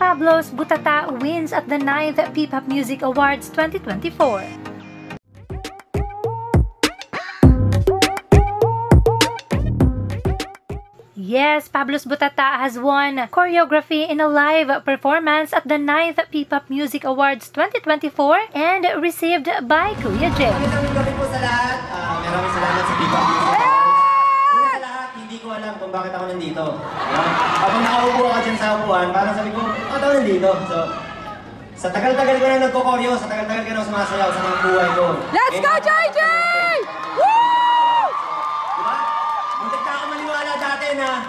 Pablos Butata wins at the 9th P-Pop Music Awards 2024. Yes, Pablos Butata has won choreography in a live performance at the 9th P-Pop Music Awards 2024 and received by Kuya J. Magandang gabi po sa lahat. Maraming salamat sa P-Pop Music Awards. Una sa lahat, hindi ko alam kung bakit ako nandito. Kapag nakaupo ako dyan sa upuan, parang sabi ko, bakit ako nandito? So, sa tagal-tagal ko na nagko-choreo, sa tagal-tagal ko na sumasayaw sa mga buhay ko. Let's go, JJ! Na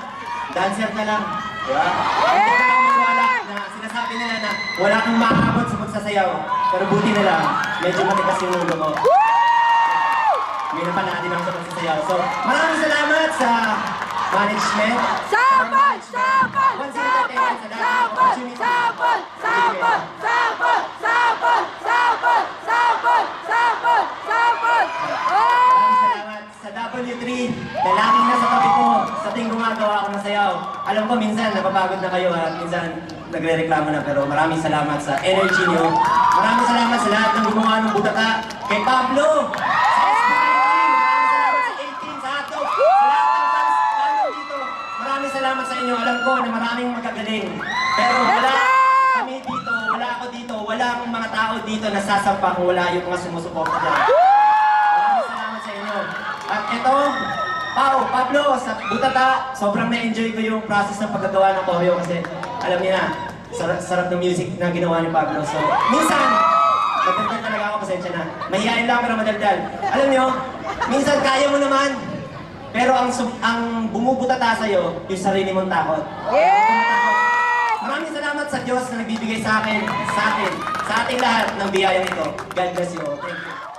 dancer ka lang, di ba? Wala na sinasabi nila na wala kang maabot sa pagsasayaw. Pero buti na lang, medyo matigas yung ulo ko. May napanati lang sa pagsasayaw. So, maraming salamat sa management. Sabon! Sabon! Sabon! Sabon! Sabon! Sabon! Sabon! Sabon! Sabon! Sabon! Sabon! Sabon! Sa W3, na laging nasa tabi ko, sa ting gumagawa ako ng sayaw. Alam ko, minsan napapagod na kayo at minsan nagre-reklamo na, pero maraming salamat sa energy nyo. Maraming salamat sa lahat ng gumawa ng Butata. Kay Pablo! Sa SB! Maraming salamat sa 18, sa Atop! Sa lahat ng fans dito. Maraming salamat sa inyo. Alam ko na maraming magagaling. Pero wala kami dito, wala ako dito, wala akong mga tao dito na sasampa kung wala yung mga sumusuporta dyan. Maraming salamat sa inyo. At ito, Pablo, sa Butata, sobrang na-enjoy ko yung process ng paggagawa ng choreo kasi alam niyo na, sarap ng music na ginawa ni Pablo. So, minsan, madaldal talaga ako, pasensya na. Mahihain lang pero madaldal. Alam niyo, minsan kaya mo naman, pero ang bumubutata sa'yo, yung sarili mong takot. Maraming salamat sa Diyos na nagbibigay sa atin, sa ating lahat ng biyayang ito. God bless you all. Thank you.